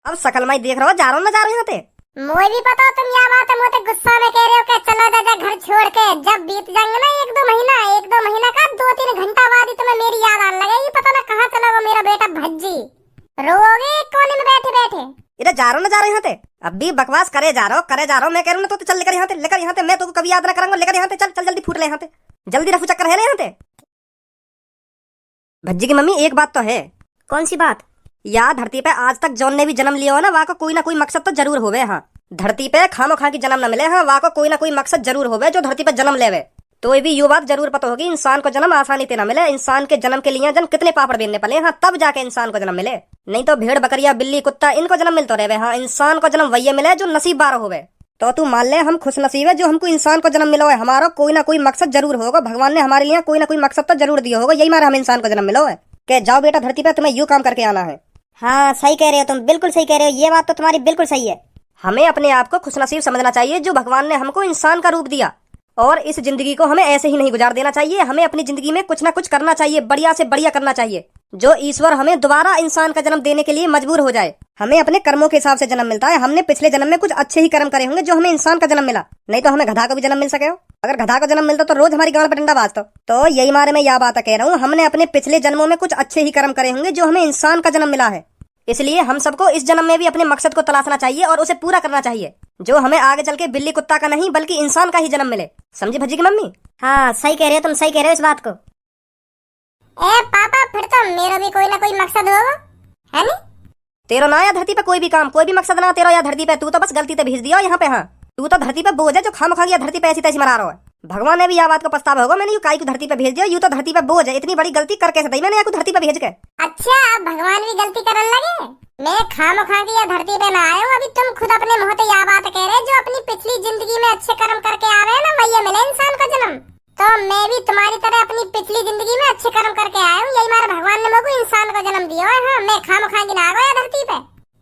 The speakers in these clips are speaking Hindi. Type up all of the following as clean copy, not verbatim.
अब सकल माई देख रहा हो, जा रहा हूँ ना जा रहा हूँ यहाँ पे। मोए भी पता तुम क्या बात है, मोते गुस्सा में कह रहे हो कि चलो दादा घर छोड़ के। जब बीत जाएंगे ना एक दो महीना का 2-3 घंटा बाद ही तुम्हें मेरी याद आने लगेगी। पता ना कहाँ चला वो मेरा बेटा भज्जी। रोओगे एक कोने में बैठे बैठे। इधर जा रहा हूँ ना जा रहा हूँ यहाँ पे। अब भी बकवास करे जा रहा हूँ मैं कह रहा हूँ ना, तो चल लेकर यहाँ पे मैं तो कभी याद ना करूंगा। लेकर यहाँ पे चल चल जल्दी फूट ले यहाँ पे, जल्दी रफू चक्कर है यहाँ पे। भज्जी की मम्मी एक बात तो है। कौन सी बात? यार धरती पे आज तक जौन ने भी जन्म लिया हो ना, वहाँ को कोई ना कोई मकसद तो जरूर होवे। हाँ धरती पे खामो खा की जन्म न मिले। हाँ वहाँ को कोई ना कोई मकसद जरूर होवे जो धरती पे जन्म लेवे। तो भी ये बात जरूर पता होगी, इंसान को जन्म आसानी से न मिले। इंसान के जन्म के लिए जन कितने पापड़ बेलने पड़े। हाँ तब जाके इंसान को जन्म मिले, नहीं तो भेड़ बकरिया बिल्ली कुत्ता इनको जन्म मिलते रहे। हाँ इंसान को जन्म वही मिले जो नसीब बार होवे। तो तू मान ले हम खुश नसीब है जो हमको इंसान को जन्म मिला है। हमारा कोई ना कोई मकसद जरूर होगा, भगवान ने हमारे लिए कोई ना कोई मकसद तो जरूर दिया होगा। यही मारा हम इंसान को जन्म मिला है कि जाओ बेटा धरती पे तुम्हें यूं काम करके आना है। हाँ सही कह रहे हो तुम, बिल्कुल सही कह रहे हो। ये बात तो तुम्हारी बिल्कुल सही है। हमें अपने आप को खुशनसीब समझना चाहिए जो भगवान ने हमको इंसान का रूप दिया। और इस जिंदगी को हमें ऐसे ही नहीं गुजार देना चाहिए। हमें अपनी जिंदगी में कुछ ना कुछ करना चाहिए, बढ़िया से बढ़िया करना चाहिए, जो ईश्वर हमें दोबारा इंसान का जन्म देने के लिए मजबूर हो जाए। हमें अपने कर्मों के हिसाब से जन्म मिलता है। हमने पिछले जन्म में कुछ अच्छे ही कर्म करे होंगे जो हमें इंसान का जन्म मिला, नहीं तो हमें गधा का भी जन्म मिल सके हो। अगर गधा का जन्म मिलता तो रोज हमारी गांड पर डंडा बाजता। तो यही मारे मैं यह बात कह रहा हूँ, हमने अपने पिछले जन्मों में कुछ अच्छे ही कर्म करे होंगे जो हमें इंसान का जन्म मिला है। इसलिए हम सबको इस जन्म में भी अपने मकसद को तलाशना चाहिए और उसे पूरा करना चाहिए, जो हमें आगे चल के बिल्ली कुत्ता का नहीं बल्कि इंसान का ही जन्म मिले। समझी भज्जी की मम्मी? हाँ सही कह रहे हो तुम, सही कह रहे हो इस बात को। ए पापा फिर तो मेरा भी कोई ना कोई मकसद होगा, है नी? तेरा ना या धरती पे कोई भी काम कोई भी मकसद ना तेरा या धरती पे, तू तो बस गलती से भेज दिया यहाँ पे। हाँ तू तो धरती पे बोझ है जो खाम खा गया धरती पे ऐसी तैसी मरा रहा है। भगवान ने भी यह बात को पछतावा होगा, मैंने यू काई को धरती पे भेज दिया। यू तो धरती पे बोझ है, इतनी बड़ी गलती कर कैसे दी मैंने आपको धरती पे भेज के। अच्छा अब भगवान भी गलती करने लगे। मैं खाम खा के या धरती पे ना आया हूँ। अभी तुम खुद अपने मुंह से यह बात कह रहे जो अपनी पिछली जिंदगी में अच्छे कर्म करके आ रहे हैं ना, वही मिले इंसान का जन्म। तो मैं भी तुम्हारी तरह अपनी पिछली जिंदगी में अच्छे कर्म करके आया हूँ। यही मारे भगवान ने मुझको इंसान का जन्म दिया है। हाँ मैं खाम खा के ना आ गया धरती पे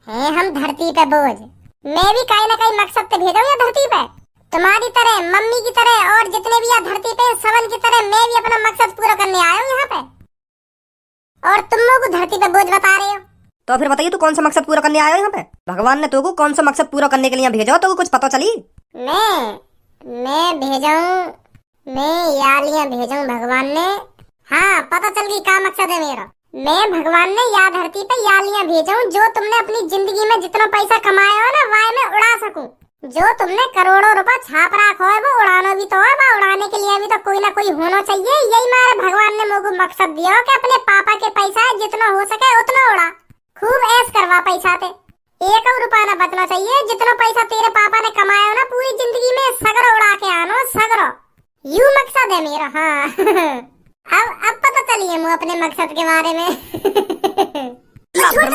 है। हम धरती पे बोझ, मैं भी कहीं ना कहीं मकसद पे भेजा हूँ धरती पे। तुम्हारी तरह, मम्मी की तरह और जितने भी यहाँ धरती पे सवन की तरह मैं भी अपना मकसद पूरा करने आया हूँ यहाँ पे। और तुम लोग धरती पे बोझ बता रहे हो। तो फिर बताइए तू कौन सा मकसद पूरा करने आया हो यहाँ पे? भगवान ने तुमको कौन सा मकसद पूरा करने के लिए भेजा हो, तो कुछ पता चली? मैं भेजा हूँ, मैं यालियां भेजा हूँ भगवान ने। हाँ पता चल गई क्या मकसद है मेरा। मैं भगवान ने या धरती पे यालियां भेजा हूँ जो तुमने अपनी जिंदगी में जितना पैसा कमाया हो ना वह मैं उड़ा सकूं। जो तुमने करोड़ों रुपए छाप रखा है वो उड़ाना भी तो है, वो उड़ाने के लिए भी तो कोई ना कोई होना चाहिए। यही मेरे भगवान ने मुझको मकसद दिया हो कि अपने पापा के पैसा जितना हो सके उतना उड़ा, खूब ऐश करवा पैसा थे। एक और रुपया ना बचना चाहिए। जितना पैसा तेरे पापा ने कमाया हो ना पूरी जिंदगी में सगरो उड़ा के आनो, सगरो। यू मकसद है मेरा। हाँ अब पता चलिए मुझे अपने मकसद के बारे में। छोड़ दो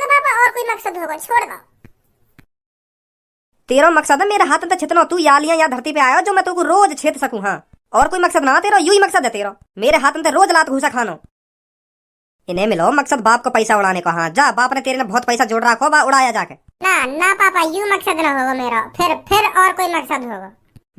पापा, और कोई मकसद होगा छोड़ दो। तेरा मकसद है मेरे हाथ में छितना तू यालियां या धरती पे आया जो मैं तुमको रोज छेद सकूं। हाँ और कोई मकसद ना तेरा, यू ही मकसद है तेरा, मेरे हाथ में रोज लात घूसा खानो। इन्हें मिलो मकसद बाप को पैसा उड़ाने का। हाँ जा बाप ने तेरे ने बहुत पैसा जोड़ रखा हो, उड़ाया जाके। ना पापा यू मकसद ना होगा मेरा, फिर और कोई मकसद होगा।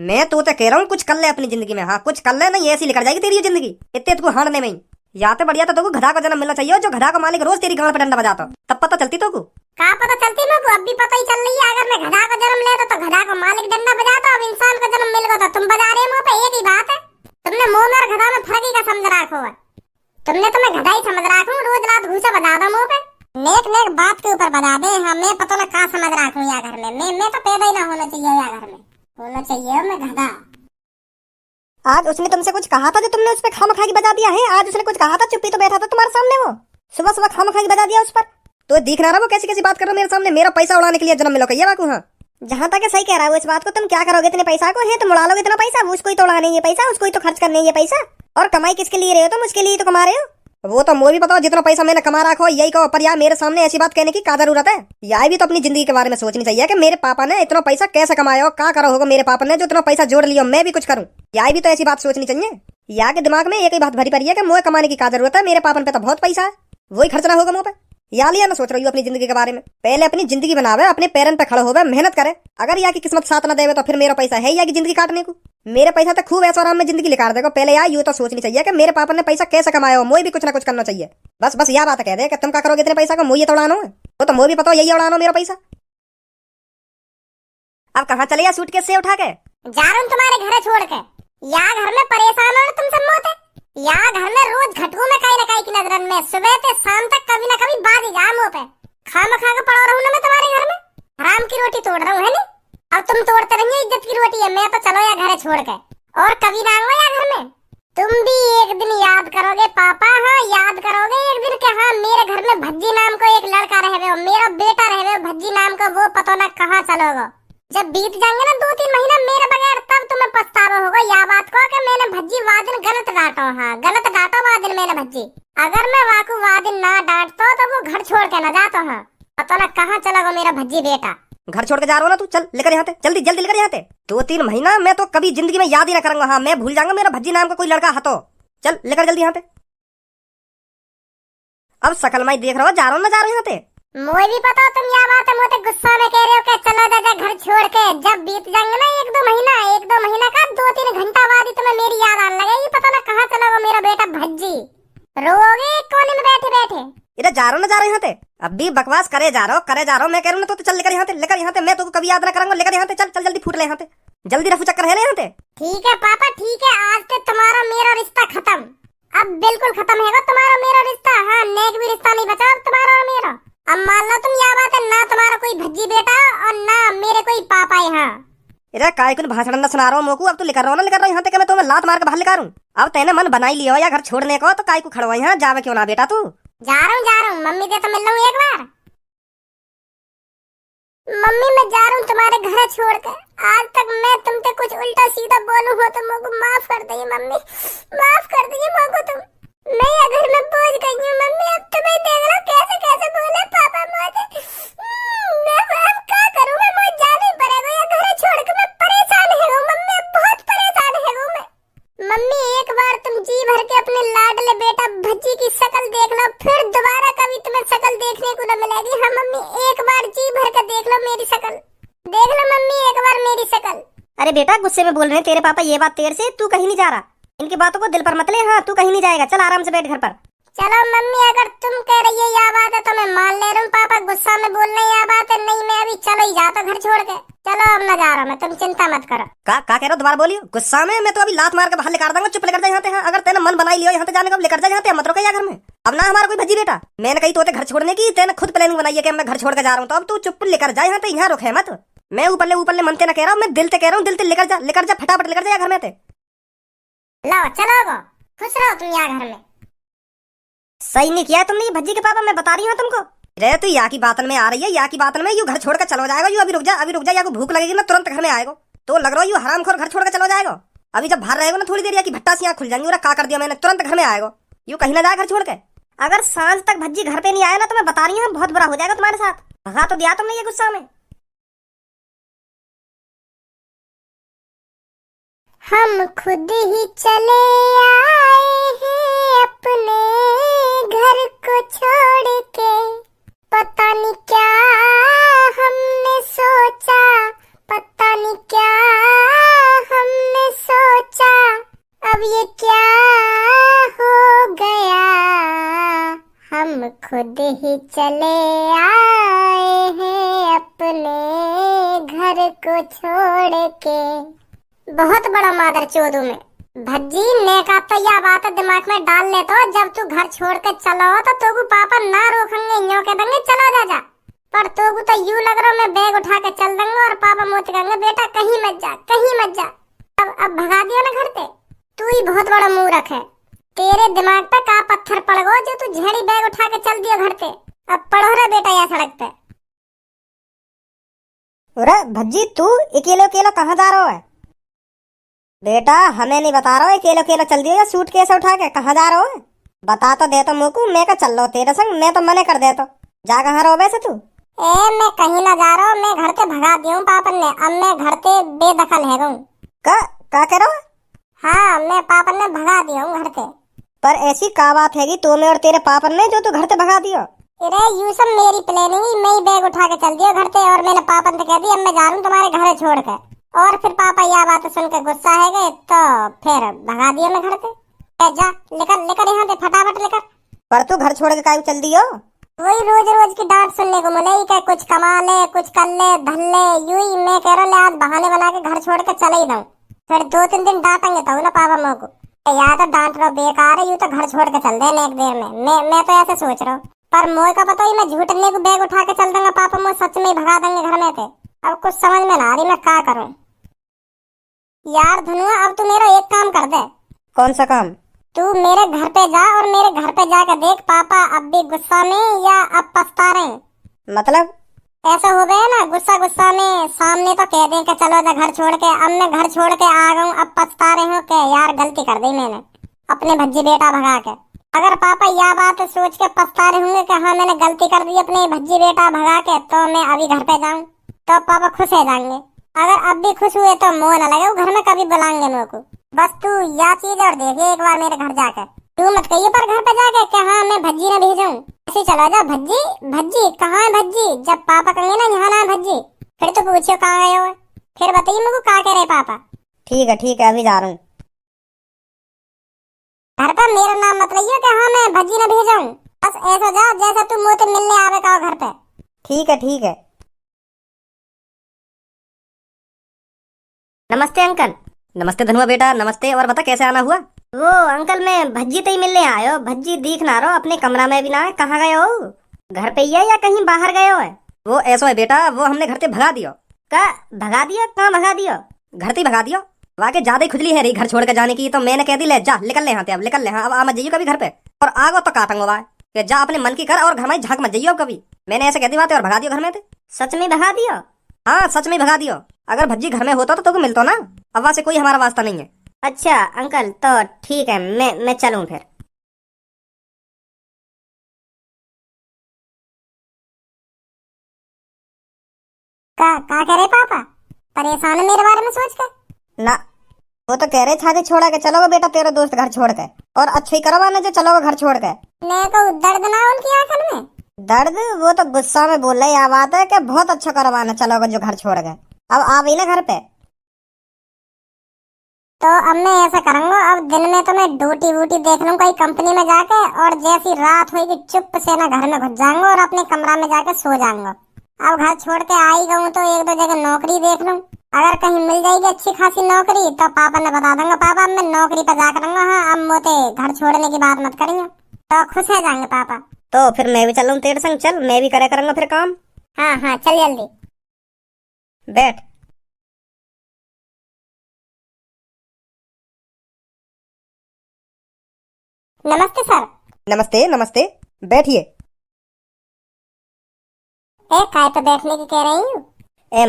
मैं तो कह रहा हूँ कुछ कर ले अपनी जिंदगी में। हाँ कुछ कर ले, नहीं ऐसी निकल जाएगी तेरी ये जिंदगी इतने तुमको हारने में ही। या तो बढ़िया तो गधा का जन्म मिलना चाहिए जो गधा का मालिक रोज तेरी गांड पे डंडा बजाता, तब पता चलती तो का पता चलती मेरे अब भी पता ही चल रही है। अगर मैं गधा का जन्म लेता तो गधा का मालिक डंडा बजाता, अब इंसान का जन्म मिल गया तो तुम बजा रहे हो। एक ही बात है, तुमने मुंह और गधा में फर्क ही का समझ रखो है। तुमने तो मैं गधा ही समझ रखा हूँ, रोज रात घूसा बजा दो मुंह पे, नेक बात के ऊपर बजा दे। हाँ मैं पता ना कहाँ समझ रखा हूँ। या घर में मैं तो पैदा ही ना होना चाहिए, या घर में होना चाहिए मैं गधा। आज उसने तुमसे कुछ कहा था जो तुमने उस पर खाम खा के बजा दिया है? आज उसने कुछ कहा था, चुप्पी तो बैठा था तुम्हारे सामने, वो सुबह सुबह खाम खा के बजा दिया उस पर। तो दिख ना रहा वो कैसी कैसी बात कर रहा मेरे सामने, मेरा पैसा उड़ाने के लिए जन्म मिला ये बाकू। हाँ जहाँ तक सही कह रहा है वो इस बात को। तुम क्या करोगे इतने पैसा को? है तुम उड़ा लोगे इतना पैसा? उसको ही तो उड़ाने ये पैसा, उसको ही तो खर्च करने ये पैसा। और कमाई किसके लिए रहे हो तुम? उसके लिए तो कमा रहे हो। वो तो मुझे भी पता जितना पैसा मैंने कमा रखा हो यही कहो, पर यार मेरे सामने ऐसी बात कहने की क्या जरूरत है? यार भी तो अपनी जिंदगी के बारे में सोचनी चाहिए कि मेरे पापा ने इतना पैसा कैसे कमाया हो, क्या करो होगा मेरे पापा ने जो इतना पैसा जोड़ लिया, मैं भी कुछ करूं। यार भी तो ऐसी बात सोचनी चाहिए। यार के दिमाग में एक ही बात भरी पड़ी है कि मुझे कमाने की क्या जरूरत है, मेरे पापा पे तो बहुत पैसा है, वही खर्चना होगा मुझ पे। यार लिया ना सोच रही हूँ अपनी जिंदगी के बारे में। पहले अपनी जिंदगी बनावे, अपने पैरन पे खड़े होवे, मेहनत करे। अगर यहाँ की किस्मत साथ न देवे तो फिर मेरा पैसा है या की जिंदगी काटने को। मेरे पैसा तो खूब ऐसा आराम में जिंदगी निकाल देगा। पहले यार यूं तो सोचनी चाहिए कि मेरे पापा ने पैसा कैसे कमाया हो, मुझे भी कुछ ना कुछ करना चाहिए। बस बस यह बात कह दे कि तुम क्या करोगे इतने पैसा को, मुझे तो उड़ानो है। वो तो मुझे भी पता हो यही उड़ानो मेरा पैसा। अब कहाँ चले या सूटकेस से उठा के? जा रहा हूँ तुम्हारे घर छोड़ के। या घर में परेशान हो तुम सब मोते। या घर में रोज घटू में कहीं ना कहीं की नजरन में सुबह से शाम तक कभी ना कभी बात ही जा मुंह पे। खाम खा के पड़ा रहूं ना मैं तुम्हारे घर में। हराम की रोटी तोड़ रहा हूँ है नी। अब तुम तोड़ते रहिए इज्जत की रोटी है। मैं तो चलो या घर छोड़ के और कभी ना आऊंगा या घर में। तुम भी एक दिन याद करोगे पापा, हाँ याद करोगे एक दिन के हाँ मेरे घर में भज्जी नाम को एक लड़का रहे हो, मेरा बेटा रहे हो भज्जी नाम का, वो पता ना कहाँ चलोगे। जब बीत जाएंगे ना 2-3 महीना मेरे बगैर, तब तुम्हें पछतावा होगा या बात को कि मैंने भज्जी वादिन गलत डांटो। हाँ गलत डांटो वादिन मैंने भज्जी। अगर मैं वाकू वादिन ना डांटतो तो वो घर छोड़ के न जातो। हाँ पता ना कहाँ चला गो मेरा भज्जी बेटा। घर छोड़ के जा रहा हो ना तू, चल लेकर यहाँ, जल्दी जल्दी लेकर यहाँ। 2-3 महीना मैं तो कभी जिंदगी में याद ही ना करूंगा। हाँ मैं भूल जाऊंगा मेरा भज्जी नाम का कोई लड़का हतो। चल लेकर जल्दी यहाँ। अब सकल माई देख रहा हो जा रहा हूँ ना जा रहा यहाँ। मुझे भी पता तुम या बात है मुझे गुस्सा में कह रहे हो कि चलो दादा घर छोड़ के। जब बीत जाएंगे ना 1-2 महीना का 2-3 घंटा बाद ही तुम्हें मेरी याद आने लगेगी। पता ना कहाँ चला वो मेरा बेटा भज्जी। रोगे एक कोने में बैठे बैठे। इधर जा रहा हूँ ना जा रहा यहाँ। अब भी बकवास करे जा रहा हूँ मैं कह रहा हूँ ना। तो चल लेकर यहाँ मैं तो कभी याद ना करूंगा। लेकर यहाँ चल जल्दी फूट ले यहाँ। जल्दी रफू चक्कर है यहाँ। ठीक है पापा ठीक है, आज से तुम्हारा मेरा रिश्ता खत्म। अब बिल्कुल खत्म है तुम्हारा मेरा रिश्ता। हाँ नेक भी रिश्ता नहीं बचा अब तुम्हारा और मेरा। अब मान लो तुम या बात है ना तुम्हारा कोई भज्जी बेटा और ना मेरे कोई पापा है। हाँ इधर काय कुछ भाषण ना सुना रहा हूँ मोकू। अब तू लेकर रहा हूँ यहाँ तक मैं तुम्हें लात मार के बाहर लेकर हूँ। अब तेने मन बनाई लिया या घर छोड़ने को तो काय को खड़वा यहाँ जावे क्यों ना बेटा तू। जा रहा हूँ मम्मी से तो मिल रहा हूँ एक बार। मम्मी मैं जा रहा हूँ तुम्हारे घर छोड़ के। आज तक मैं तुमसे कुछ उल्टा सीधा बोलूँ हो तो मुझको माफ कर दीजिए मम्मी, माफ कर दीजिए मुझको तुम। मैं अगर मैं पहुंच गई हूँ मम्मी। अब तुम्हें देख लो कैसे कैसे बोले पापा मुझे। मैं अब क्या करूँगा, मुझे जाना ही पड़ेगा या घर छोड़ के। मैं परेशान है मम्मी, बहुत परेशान है मैं। मम्मी एक बार तुम जी भर के अपने लाडले बेटा भज्जी की शक्ल देख लो, फिर दोबारा कभी तुम्हें शक्ल देखने को न मिलेगी। हाँ मम्मी एक बार जी भर के देख लो मेरी शक्ल, देख लो मम्मी एक बार मेरी शक्ल। अरे बेटा गुस्से में बोल रहे हैं तेरे पापा ये बात तेरे से। तू कहीं नहीं जा रहा, इनकी बातों को दिल पर मत ले। हाँ तू कहीं नहीं जाएगा, चल आराम से बैठ घर पर। चलो मम्मी अगर तुम कह रही है या बात है तो मैं मान ले रहा हूँ। पापा गुस्सा में बोल रहे या बात है नहीं, मैं अभी चलो ही जाता घर छोड़ के। चलो अब मैं जा रहा हूँ, तुम चिंता मत करो। का कह रहे हो दोबारा बोलियो। गुस्सा में मैं तो अभी लात मार के बाहर लेकर दूंगा। चुप लेकर जा यहाँ पे। अगर तेने मन बनाई लियो यहाँ से जाने का लेकर जा यहाँ पे, मत रुको घर में। अब ना हमारा कोई भज्जी बेटा, मैंने कही तो घर छोड़ने की, तेने खुद प्लानिंग बनाई है कि मैं घर छोड़ के जा रहा हूँ। तो अब तू चुप लेकर जा यहाँ पे, यहाँ रुके मत। मैं ऊपर ले मनते ना कह रहा हूँ, मैं दिल से कह रहा हूँ। दिल से लेकर जा फटाफट लेकर जा घर में। लो चलो खुश रहो तुम यहाँ घर में। सही नहीं किया तुमने ये भज्जी के पापा, मैं बता रही हूँ तुमको। रे तू या की बातन में आ रही है, या की बातन में। यू घर छोड़ कर चलो जाएगा। यू अभी रुक जा या को भूख लगेगी ना तुरंत घर में आएगा। तो लग रहा है यू हरामखोर घर छोड़ कर चलो जाएगा। अभी जब बाहर रहेगा ना थोड़ी देर या की भट्टा से यहाँ खुल जाएंगी। और क्या कर दिया मैंने, तुरंत घर में आएगा। यू कहीं ना जाए घर छोड़ के। अगर सांझ तक भज्जी घर पे नहीं आया ना तो मैं बता रही हूँ बहुत बुरा हो जाएगा तुम्हारे साथ। भगा तो दिया तुमने ये गुस्सा में। हम खुद ही चले आए हैं अपने घर को छोड़ के। पता नहीं क्या हमने सोचा, पता नहीं क्या हमने सोचा। अब ये क्या हो गया, हम खुद ही चले आए हैं अपने घर को छोड़ के। बहुत बड़ा मादर चोदू में भज्जी ने का तो यह बात दिमाग में डाल ले तो जब तू घर छोड़ के चलो तो तोगु पापा ना रोकेंगे, यूं के देंगे चला जा। पर तोगु तो यूं लग रहा मैं बैग उठा के चल दूंगा और पापा मुझे कहेंगे बेटा कहीं मत जा, कहीं मत जा। अब भगा दिया ना घर पे। तू ही बहुत बड़ा मूर्ख है। तेरे दिमाग पे का पत्थर पड़ गो जो तू झेड़ी बैग उठा के चल दिया घर पे। अब पढ़ो रे बेटा यहाँ सड़क पे। अरे भज्जी तू अकेले अकेले कहाँ जा रहा है बेटा? हमें नहीं बता रहा हो अकेले अकेले चल दियो या सूटकेस उठा के कहाँ जा रहा हो? बता तो दे तो मुझको, मैं का चल लो तेरे संग। मैं तो मने कर दे तो जा कहाँ रहो वैसे तू? मैं कहीं ना जा रहा हूँ, मैं घर से भगा दिया हूँ पापा ने। अब मैं घर से बेदखल है गूँ। का कह रहा? हाँ मैं पापा ने भगा दिया हूँ घर से। पर ऐसी का बात है कि तुम्हें और तेरे पापा ने जो तू घर से भगा दियो? अरे यू सब मेरी प्लानिंग ही, मैं ही बैग उठा के चल दिया घर से और मैंने पापा से कह दिया अब मैं जा रहा हूँ तुम्हारे घर छोड़ के। और फिर पापा यह बात सुन के गुस्सा है गए तो फिर भगा दिया मैं घर से। जा लेकर लेकर यहाँ पे फटाफट लेकर। पर तू घर छोड़ के काहे चल दियो? वही रोज रोज की डांट सुनने को मिले कि कुछ कमा ले, कुछ कर ले, धन ले। यूं ही मैं कह रहा ले आज बहाने बना के घर छोड़ के चले ही जाऊं। फिर 2-3 दिन डांटेंगे तो ना पापा मोह को। या तो डांट रहा बेकार है, यूं तो घर छोड़ के चल देने एक देर में। मैं तो ऐसे सोच रहा हूँ, पर मोह का पता ही मैं झूठने को बैग उठा के चल दूंगा। पापा मोह सच में ही भगा देंगे घर में थे। अब कुछ समझ में ना आ रही मैं क्या करूं। यार धनुआ अब तू मेरा एक काम कर दे। कौन सा काम? तू मेरे घर पे जा और मेरे घर पे जाकर देख पापा अब भी गुस्सा में या अब पछता रहे हैं। मतलब? ऐसा हो गया ना गुस्सा गुस्सा में सामने तो कह दें कि चलो जा घर छोड़ के। अब मैं घर छोड़ के आ गया हूँ, अब पछता रहे हो कि यार गलती कर दी मैंने अपने भज्जी बेटा भगा के। अगर पापा यह बात सोच के पछता रहे होंगे कि हाँ मैंने गलती कर दी अपने भज्जी बेटा भगा के, तो मैं अभी घर पे जाऊँ तो पापा खुश हो जाएंगे। अगर अब भी खुश हुए तो मोह न लगे घर में कभी बुलाएंगे मेरे को। बस तू यह चीज और देखिए एक बार मेरे घर जाकर। तू मत कहिए पर घर पे जाके कि हाँ मैं भज्जी न भेजूं। ऐसे चला जा भज्जी भज्जी कहाँ है भज्जी। जब पापा कहेंगे ना यहाँ ना भज्जी, फिर तो पूछियो कहाँ गए हो। फिर बताइए मेरे को कहाँ कह रहे पापा। ठीक है अभी जा रहा हूँ। घर पर मेरा नाम मत लियो कि हाँ मैं भज्जी न भेजाऊं। बस ऐसा जा जैसा तू मुझे मिलने आवे का घर पे। ठीक है। नमस्ते अंकल। नमस्ते धनुआ बेटा, नमस्ते। और बता कैसे आना हुआ? वो अंकल मैं भज्जी तई मिलने आयो। भज्जी दिख ना रहो, अपने कमरा में भी ना है। कहाँ गए हो? घर पे ही है या कहीं बाहर गए हो? है वो ऐसा है बेटा, वो हमने घर से भगा दियो। का भगा दिया? कहाँ भगा दियो? घर से भगा दियो। वाकई ज्यादा ही खुजली है रही घर छोड़ के जाने की। तो मैंने कह दी ले जा निकल ले यहाँ से, अब निकल ले। हाँ अब आ मत जाइयो कभी घर पे। और आगो तो काटूंगा भाई कि जा अपने मन की कर और घर में झांक मत जाइयो कभी। मैंने ऐसे कह दी बात और भगा दियो घर में थे। सच में भगा दियो? हाँ सच में भगा दियो। अगर भज्जी घर में होता तो तुमको मिलतो ना। अब वहाँ से कोई हमारा वास्ता नहीं है। अच्छा अंकल तो ठीक है, मैं चलूं फिर। का कह रहे पापा? परेशान है मेरे बारे में सोच के? ना वो तो कह रहे छाते छोड़ा के चलोगे बेटा तेरा दोस्त घर छोड़ के। और अच्छा ही करो ना जो चलोगे घर छोड़ के। मैं को दर्द ना उनकी आंखों में? दर्द? वो तो गुस्सा में बोल रहे। यह बात है कि बहुत अच्छा करवाना चलोगे जो घर छोड़ गए। अब आ गई ना घर पे। तो अब मैं ऐसा करूंगा, अब दिन में तो मैं ड्यूटी वूटी देख लूं कोई कंपनी में जाके, और जैसी रात होगी चुप से ना घर में घुस जाऊंगा और अपने कमरा में जाके सो जाऊंगा। अब घर छोड़ के आई गऊं तो 1-2 जगह नौकरी देख लूं। अगर कहीं मिल जाएगी अच्छी खासी नौकरी तो पापा ने बता दूंगा पापा मैं नौकरी पे जा करूंगा। हाँ अब मोते घर छोड़ने की बात मत करिए, तो खुश हो जाएंगे पापा। तो फिर मैं भी चलूं तेरे संग? चल मैं भी करे करूंगा फिर काम। हाँ चल जल्दी बैठ। नमस्ते सर। नमस्ते बैठिए। काय पे बैठने की कह रही हूँ?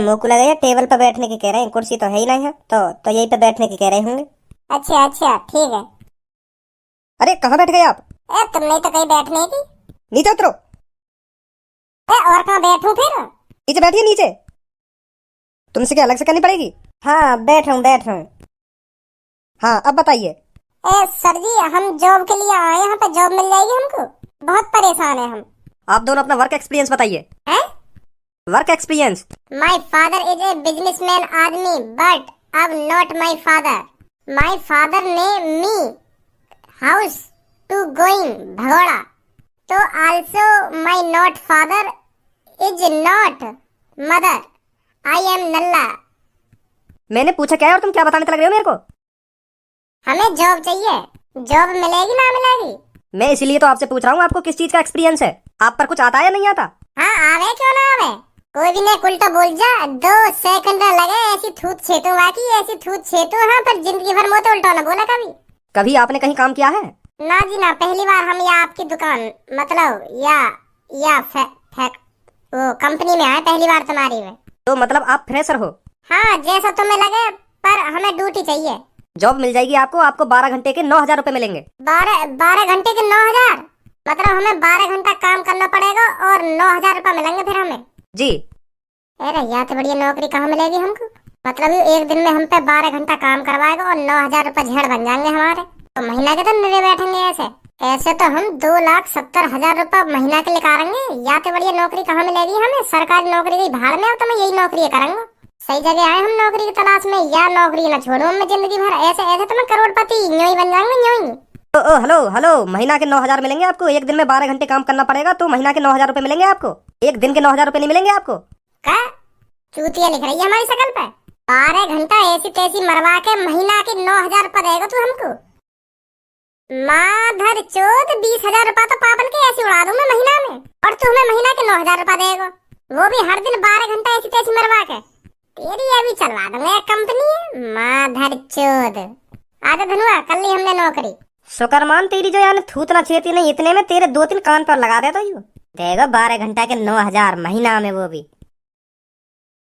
मुंह को लगा टेबल पे बैठने की कह रहे हैं, कुर्सी तो है ही नहीं है। तो यही पे बैठने की कह रहे होंगे। अच्छा ठीक है। अरे कहाँ बैठ गए आप? तुम नहीं तो कहीं बैठने की? नीचे उतरो। और कहाँ बैठूं फिर? नीचे बैठिए नीचे। तुमसे क्या अलग से करनी पड़ेगी? हाँ बैठ रहा हूँ। हाँ अब बताइए। सर जी हम जॉब के लिए आए, यहाँ पे जॉब मिल जाएगी हमको? बहुत परेशान है हम। आप दोनों अपना वर्क एक्सपीरियंस बताइए। Work experience? My father is a businessman आदमी, बट अब not my father. My father ने मी हाउस टू गोइंग भगोड़ा, तो also my not father is not mother. I am नल्ला। मैंने पूछा क्या है और तुम क्या बताने लग रहे हो मेरे को? हमें जॉब चाहिए। जॉब मिलेगी ना मिलेगी? मैं इसीलिए तो आपसे पूछ रहा हूँ आपको किस चीज का एक्सपीरियंस है। आप पर कुछ आता है या नहीं आता? हाँ आवे क्यों ना आवे, कोई भी नहीं उल्टा बोल जा। 2 सेकंड लगे ऐसी थूत छेतू बाकी ऐसी थूत छेतू। हाँ पर जिंदगी भर मोते उल्टा ना बोला कभी। कभी आपने कहीं काम किया है? ना जी ना, पहली बार हम या आपकी दुकान मतलब या वो कंपनी में आए पहली बार तुम्हारी में। तो मतलब आप फ्रेशर हो? हाँ जैसा तुम्हें लगे, पर हमें ड्यूटी चाहिए। जॉब मिल जाएगी आपको 12 घंटे के 9,000 रुपए मिलेंगे। 12 घंटे के 9,000? मतलब हमें 12 घंटा काम करना पड़ेगा और 9,000 रुपए मिलेंगे फिर हमें? जी। अरे यार तो बढ़िया नौकरी कहाँ मिलेगी हमको। मतलब एक दिन में हम पे 12 घंटा काम करवाएगा और 9,000 रुपए झेड़ बन जाएंगे हमारे। तो महीना के तो निरे बैठेंगे ऐसे तो हम 2,70,000 रुपए महीना के निकालेंगे। या तो बढ़िया नौकरी कहाँ मिलेगी हमें? सरकारी नौकरी की भाड़ में, तो मैं यही नौकरी करूंगा। सही जगह आए हम नौकरी की तलाश में, या नौकरी ना छोड़ू मैं जिंदगी भर। ऐसे ऐसे तो मैं करोड़पति यूं ही बन जाऊंगी, यूं ही। ओ हेलो हेलो, महीना के 9,000 मिलेंगे आपको। एक दिन में 12 घंटे काम करना पड़ेगा तो महीना के 9,000 रुपए मिलेंगे आपको। एक दिन के 9,000 रुपए नहीं मिलेंगे आपको। का चूतिया लिख रही है हमारी शकल पे। 12 घंटा ऐसी तैसी मरवा के महीना के 9,000 रुपए देगा तू हमको। माधर चोद, 20,000 रुपए तो पापन के ऐसे उड़ा दूं मैं महीना में, और तू हमें महीना के 9,000 रुपए देगा, वो भी हर दिन 12 घंटा ऐसी तैसी मरवा के। तेरी अभी चलवा दूंगा एक कंपनी। माधर चोद, आजा धनुआ, कर ली हमने नौकरी। शुक्रमान तेरी जो यानी थूत ना छेती नहीं, इतने में तेरे 2-3 कान पर लगा देता यू। देगा 12 घंटा के 9,000 महीना में, वो भी